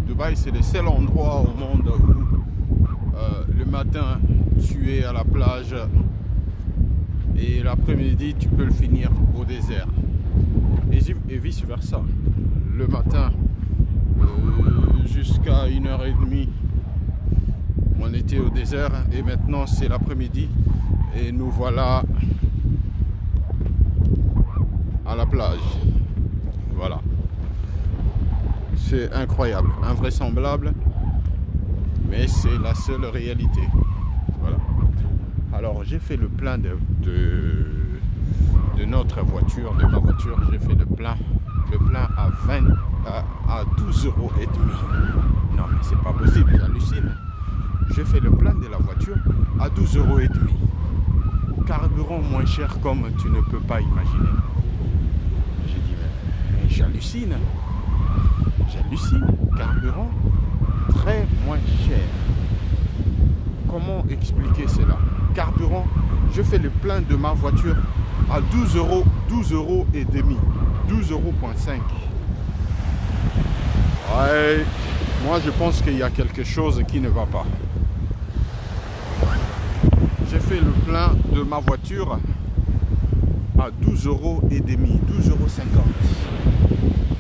Dubaï, c'est le seul endroit au monde où le matin tu es à la plage et l'après-midi tu peux le finir au désert. Et vice versa. Le matin jusqu'à 1h30 on était au désert et maintenant c'est l'après-midi et nous voilà à la plage. Voilà. C'est incroyable, invraisemblable, mais c'est la seule réalité. Voilà. Alors j'ai fait le plein de notre voiture, de ma voiture, j'ai fait le plein à 12,5 €. Non mais c'est pas possible, j'hallucine. J'ai fait le plein de la voiture à 12,5 €. Carburant moins cher comme tu ne peux pas imaginer. J'ai dit mais j'hallucine. J'hallucine. Carburant très moins cher. Comment expliquer cela? Carburant, je fais le plein de ma voiture à 12 €, 12,5 €, 12,5 €. Ouais, moi je pense qu'il y a quelque chose qui ne va pas. J'ai fait le plein de ma voiture à 12,5 €, 12,50 €.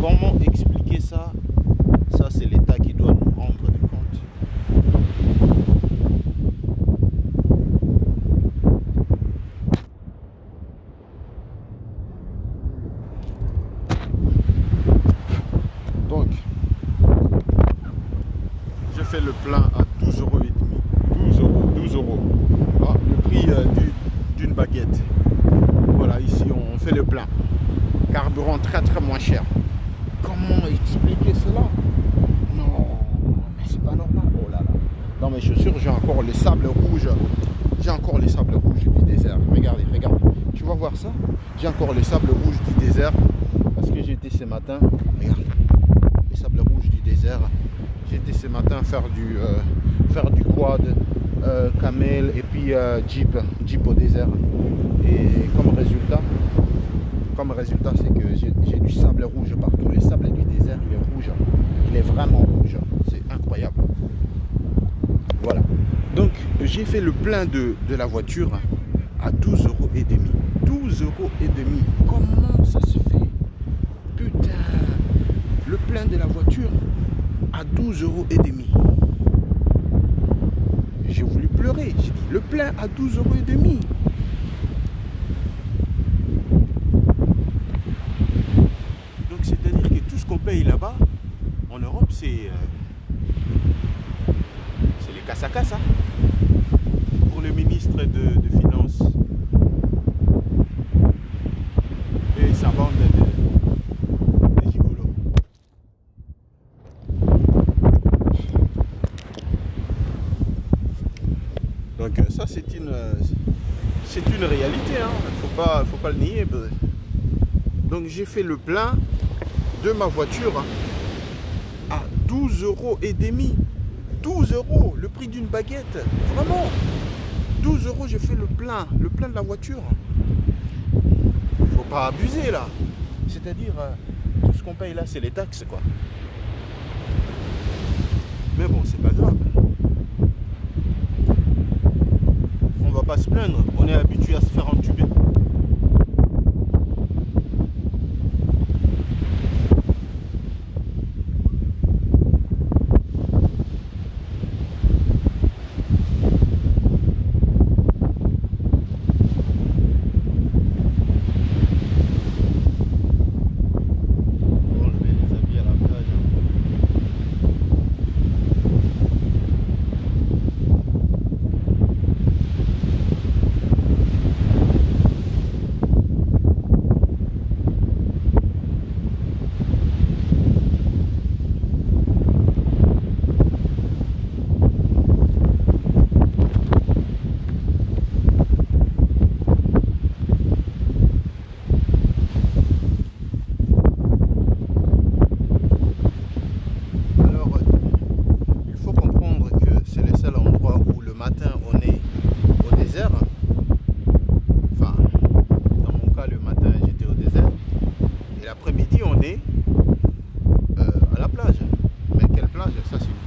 Comment expliquer ça? Ça c'est l'État qui doit nous rendre des comptes. Donc, je fais le plein à 12,5 €, 12 €. Ah, le prix d'une baguette. Voilà, ici on fait le plein. Carburant très très moins cher. Comment expliquer cela? Non, mais c'est pas normal. Oh là là. Dans mes chaussures, j'ai encore les sables rouges. J'ai encore les sables rouges du désert. Regardez, regarde. Tu vas voir ça? J'ai encore les sables rouges du désert. Parce que j'ai été ce matin. Regarde. Les sables rouges du désert. J'ai été ce matin faire du quad, camel et puis jeep au désert. Et comme résultat, c'est que j'ai du sable rouge partout. Le sable du désert, il est rouge. Il est vraiment rouge. C'est incroyable. Voilà. Donc, j'ai fait le plein de la voiture à 12,5 €. 12,5 €. Comment ça se fait? Putain. Le plein de la voiture à 12,5 €. J'ai voulu pleurer. J'ai dit, le plein à 12,5 €. C'est-à-dire que tout ce qu'on paye là-bas, en Europe, c'est les casse-à-casse, hein, pour le ministre de Finances et sa bande de gigolos. Donc ça, c'est une réalité, hein. Faut pas le nier. Donc j'ai fait le plein de ma voiture à 12,5 €. 12 €, le prix d'une baguette. Vraiment. 12 €, j'ai fait le plein de la voiture. Faut pas abuser là. C'est-à-dire, tout ce qu'on paye là, c'est les taxes, quoi. Mais bon, c'est pas grave. On va pas se plaindre. On est habitué à se faire entuber.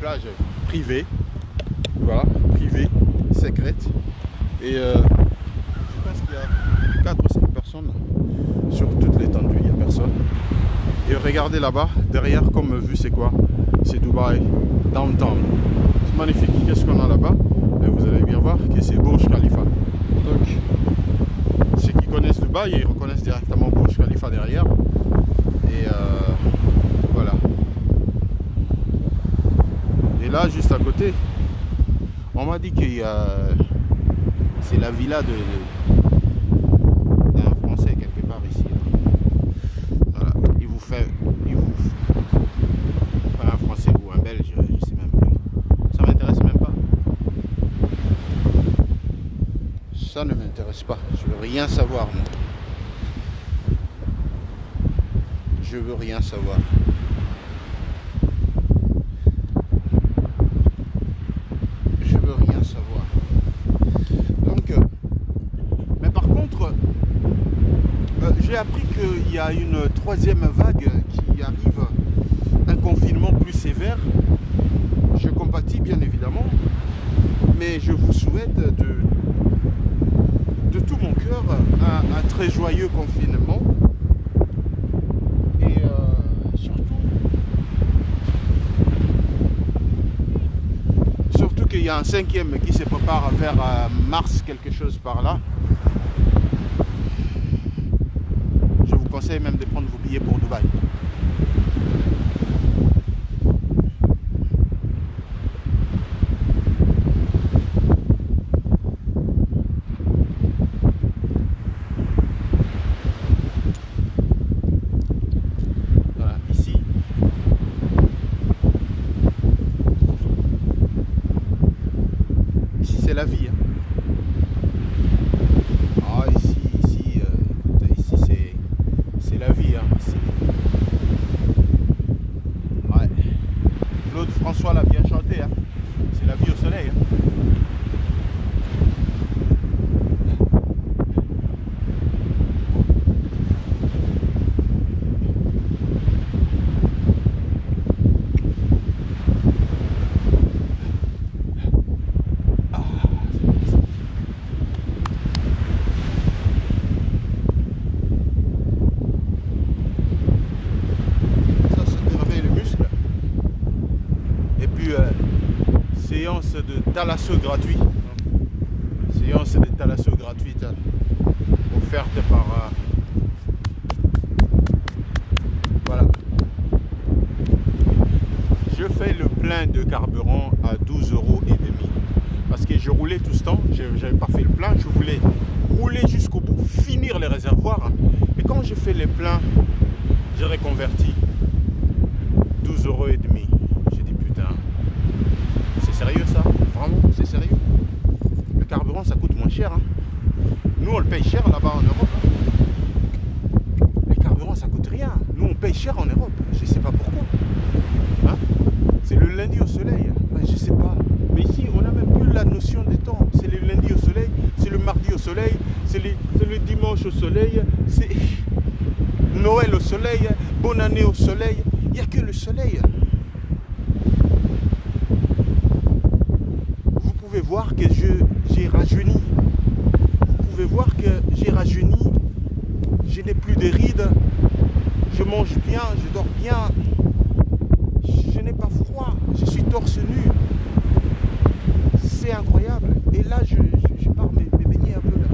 plage privée. Voilà, privée, secrète. Et je pense qu'il y a 4 ou 5 personnes sur toute l'étendue, il n'y a personne. Et regardez là-bas, derrière, comme vue, c'est quoi? C'est Dubaï, downtown. C'est magnifique. Qu'est-ce qu'on a là-bas? Et vous allez bien voir que c'est Burj Khalifa. Donc, ceux qui connaissent Dubaï, ils reconnaissent directement Burj Khalifa derrière. Et voilà. Et là, juste à côté, on m'a dit que c'est la villa d'un Français quelque part ici. Voilà. Il vous fait pas un Français ou un Belge, je sais même plus. Ça m'intéresse même pas. Ça ne m'intéresse pas. Je veux rien savoir, moi. Je veux rien savoir. Je veux rien savoir. Donc, mais par contre, j'ai appris qu'il y a une 3e vague qui arrive, un confinement plus sévère. Je compatis bien évidemment, mais je vous souhaite de tout mon cœur un très joyeux confinement. Et surtout qu'il y a un 5e qui se prépare vers mars, quelque chose par là. Je vous conseille même de prendre vos billets pour Dubaï. C'est la vie. Hein. Ah, ici c'est la vie. Hein. Ouais. Claude François l'a bien chanté. Hein. C'est la vie au soleil. Hein. Séance de thalasso gratuit. Séance de thalasso gratuite offerte par voilà. Je fais le plein de carburant à 12,5 € parce que je roulais tout ce temps, j'avais pas fait le plein, je voulais rouler jusqu'au bout, finir les réservoirs, et quand j'ai fait les pleins, j'ai reconverti 12,5 €. Sérieux ça? Vraiment, c'est sérieux? Le carburant ça coûte moins cher. Hein. Nous on le paye cher là-bas en Europe. Hein. Le carburant ça coûte rien. Nous on paye cher en Europe. Je sais pas pourquoi. Hein? C'est le lundi au soleil. Ben, je sais pas. Mais ici on n'a même plus la notion des temps. C'est le lundi au soleil, c'est le mardi au soleil, c'est le dimanche au soleil, c'est Noël au soleil, bonne année au soleil. Il n'y a que le soleil. Vous pouvez voir que j'ai rajeuni. Vous pouvez voir que j'ai rajeuni. Je n'ai plus de rides. Je mange bien, je dors bien. Je n'ai pas froid. Je suis torse nu. C'est incroyable. Et là, je pars me baigner un peu là.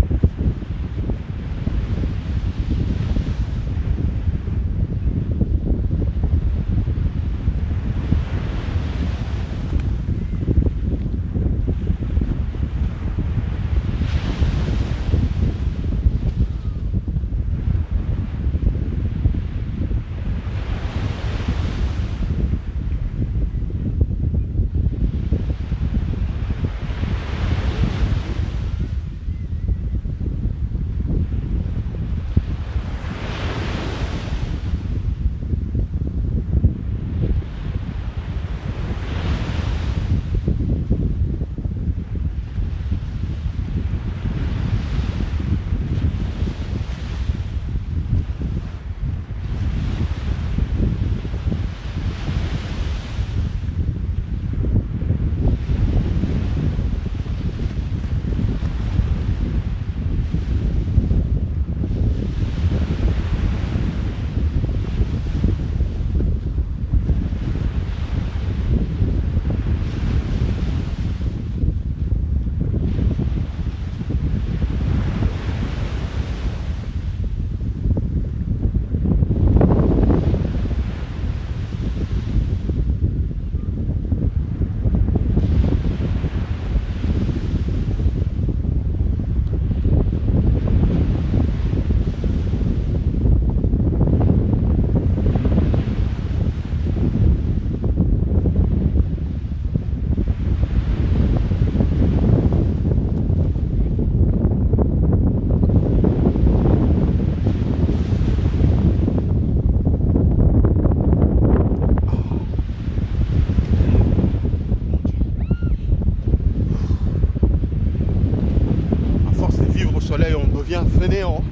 vivre au soleil, on devient fainéant.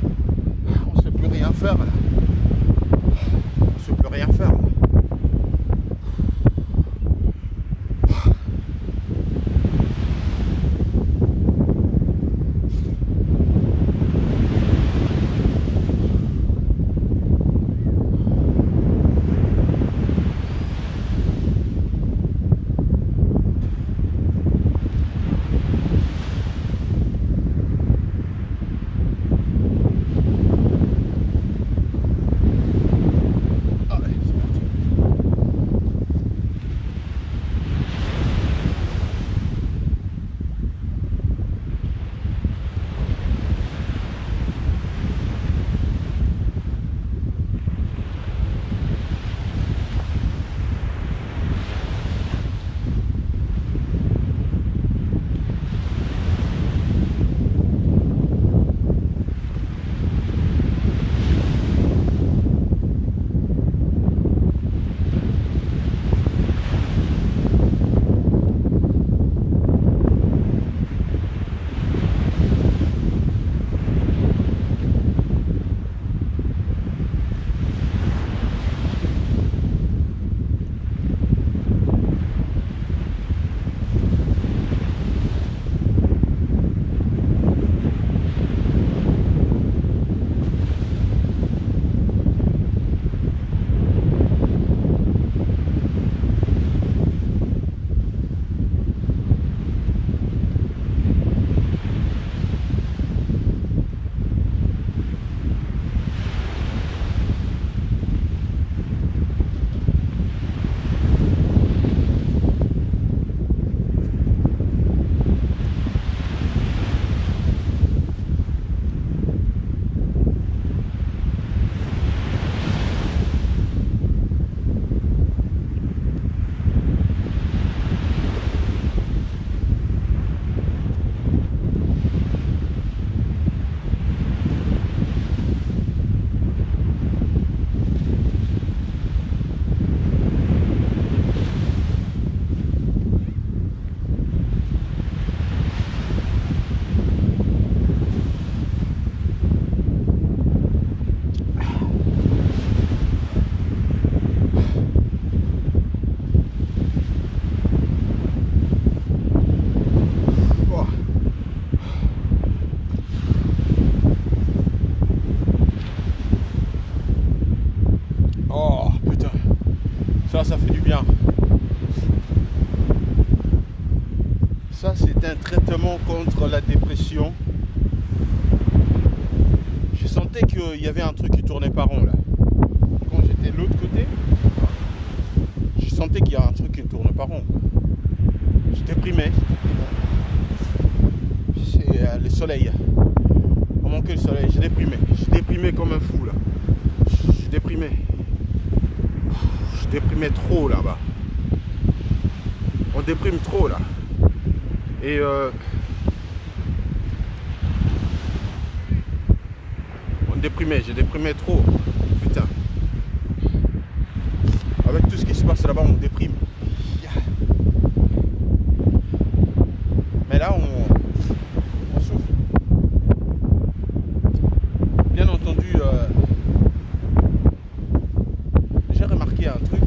On ne sait plus rien faire là. On ne sait plus rien faire là. Ça fait du bien. Ça, c'est un traitement contre la dépression. Je sentais qu'il y avait un truc qui tournait pas rond là. Quand j'étais de l'autre côté, je sentais qu'il y a un truc qui ne tourne pas rond. Je déprimais. C'est le soleil. On manquait le soleil. Je déprimais comme un fou là. Je déprimais. Je déprimais trop là-bas. On déprime trop là. Et je déprimais trop. Putain. Avec tout ce qui se passe là-bas, on déprime. Mais là, on souffle. Bien entendu, j'ai remarqué un truc.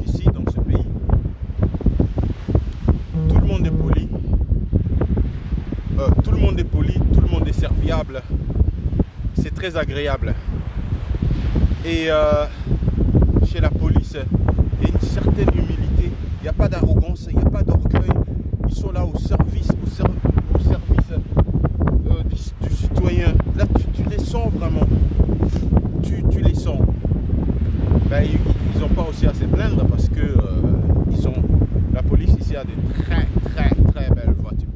Ici dans ce pays. Tout le monde est poli. Tout le monde est poli, tout le monde est serviable. C'est très agréable. Et chez la police, il y a une certaine humilité. Il n'y a pas d'arrogance, il n'y a pas d'orgueil. Ils sont là au service du citoyen. Là, tu les sens vraiment. Tu les sens. Ben, ils n'ont pas aussi à se plaindre parce que la police ici a des très belles voitures.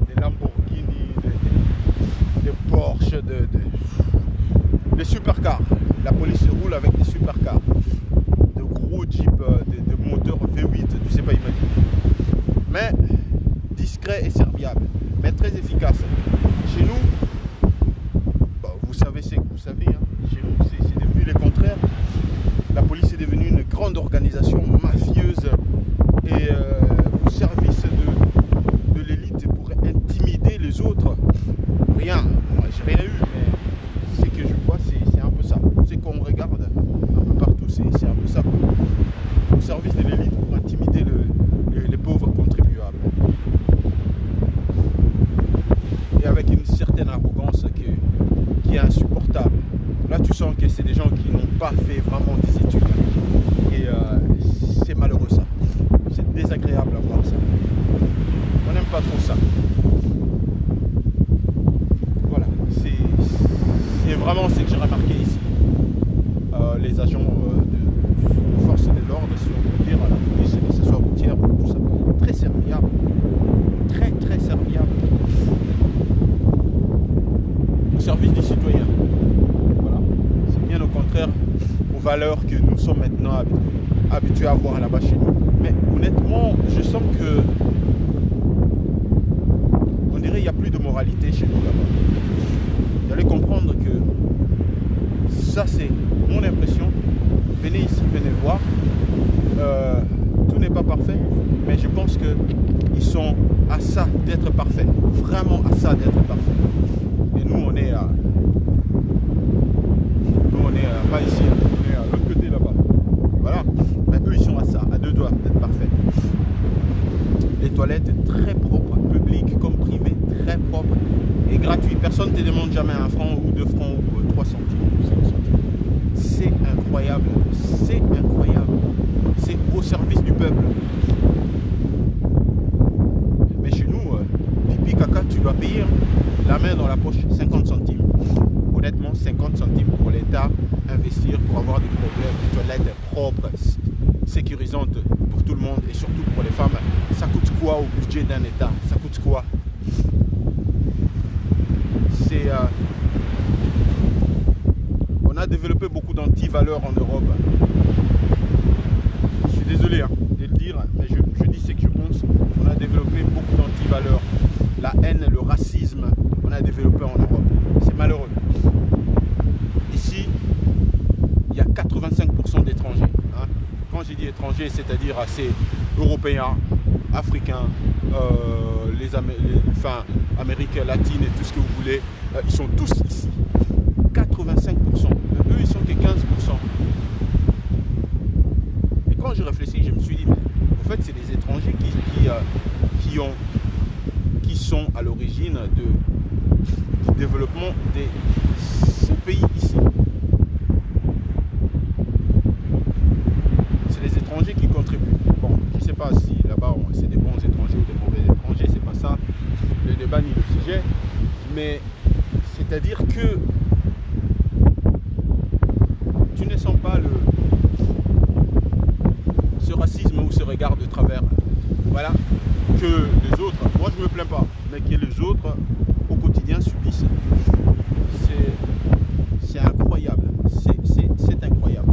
Des Lamborghini, des Porsche, des supercars. La police roule avec des supercars. De gros jeeps, de moteurs V8, tu sais pas imaginer. Mais discret et serviable. Mais très efficace. Chez nous, vous savez ce que vous savez. Hein. Chez nous, c'est devenu le contraire. La police est devenue une grande organisation mafieuse et au service de l'élite pour intimider les autres, rien. Moi, j'ai rien eu, mais ce que je vois, c'est un peu ça. C'est qu'on regarde un peu partout, c'est un peu ça. Au service de l'élite pour intimider les pauvres contribuables. Et avec une certaine arrogance qui est insupportable. Là, tu sens que c'est des gens qui n'ont pas fait vraiment des études. Et c'est malheureux ça. C'est désagréable à voir ça. On n'aime pas trop ça. Voilà. C'est vraiment ce que j'ai remarqué ici. Les agents de force de l'ordre, si on peut dire, à la police, que ce soit routière, tout ça. Très serviable. Très très serviable. Au service du citoyen. Voilà. C'est bien au contraire aux valeurs que nous sommes maintenant habitués à voir là-bas chez nous. Mais honnêtement, je sens que on dirait qu'il n'y a plus de moralité chez nous là-bas. Vous allez comprendre que ça c'est mon impression. Venez ici, venez voir. Tout n'est pas parfait, mais je pense qu'ils sont à ça d'être parfaits. Vraiment à ça d'être parfaits. Et nous on est pas ici, on est à l'autre côté là-bas. Voilà. Mais eux ils sont à ça, à deux doigts d'être parfaits. Les toilettes très propres, publiques comme privées, très propres et gratuites. Personne ne te demande jamais 1 franc ou 2 francs ou 3 centimes ou 5 centimes. C'est incroyable, c'est incroyable. C'est au service du peuple. Mais chez nous, pipi caca, tu dois payer la main dans la poche, 50 centimes. Honnêtement, 50 centimes pour l'État, investir pour avoir des toilettes propres, sécurisantes pour tout le monde et surtout pour les femmes. Ça coûte quoi au budget d'un État? Ça coûte quoi? On a développé beaucoup d'anti-valeurs en Europe. Je suis désolé de le dire, mais je dis ce que je pense. On a développé beaucoup d'anti-valeurs. La haine, le racisme, on a développé en Europe. C'est malheureux. Ici, il y a 85% d'étrangers. Hein. Quand j'ai dit étrangers, c'est-à-dire assez européens, africains, Amérique latine et tout ce que vous voulez, ils sont tous ici. 85%. Eux, ils sont que 15%. Et quand je réfléchis, je me suis dit, mais en fait, c'est les étrangers qui sont à l'origine du développement de ce pays ici. C'est les étrangers qui contribuent. Bon, je ne sais pas si là-bas c'est des bons étrangers ou des mauvais étrangers, c'est pas ça le débat ni le sujet, mais c'est-à-dire que tu ne sens pas ce racisme ou ce regard de travers, voilà, que les autres, moi je me plains pas, mais que les autres au quotidien subissent. C'est incroyable, c'est incroyable.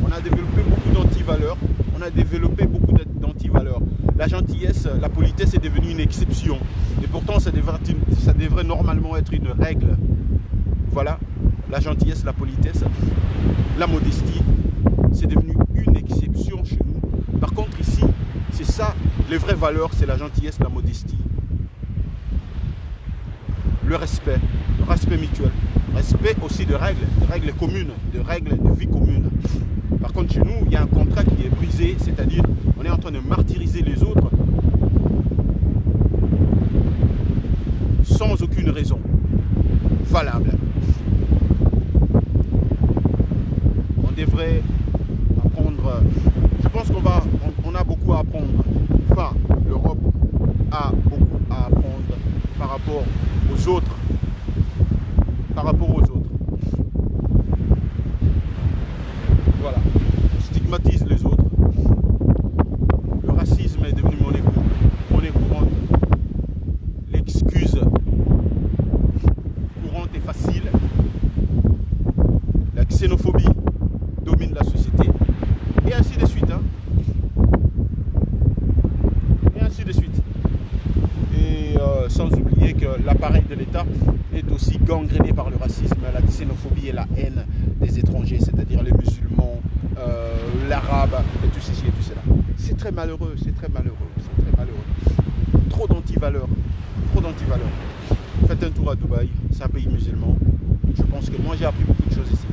On a développé beaucoup d'antivaleurs, on a développé beaucoup d'antivaleurs. La gentillesse, la politesse est devenue une exception. Et pourtant, ça devrait normalement être une règle. Voilà, la gentillesse, la politesse, la modestie, c'est devenu une exception chez nous. Par contre, ici, c'est ça, les vraies valeurs, c'est la gentillesse, la modestie. Le respect mutuel. Respect aussi de règles communes, de règles de vie commune. Par contre, chez nous, il y a un contrat qui est brisé, c'est-à-dire on est en train de martyriser les autres sans aucune raison valable. On devrait apprendre, je pense qu'on a beaucoup à apprendre. Enfin, l'Europe a beaucoup à apprendre par rapport aux autres. Voilà. On stigmatise les autres. Le racisme est devenu monnaie courante. L'excuse courante et facile. La xénophobie domine la société. Et ainsi de suite. Hein. Et ainsi de suite. Et sans oublier que l'appareil de l'État est aussi gangréné par le racisme, la xénophobie et la haine des étrangers, c'est-à-dire les musulmans, l'arabe et tout ceci et tout cela. C'est très malheureux, c'est très malheureux, c'est très malheureux. Trop d'antivaleurs, trop d'antivaleurs. Faites un tour à Dubaï, c'est un pays musulman. Je pense que moi j'ai appris beaucoup de choses ici.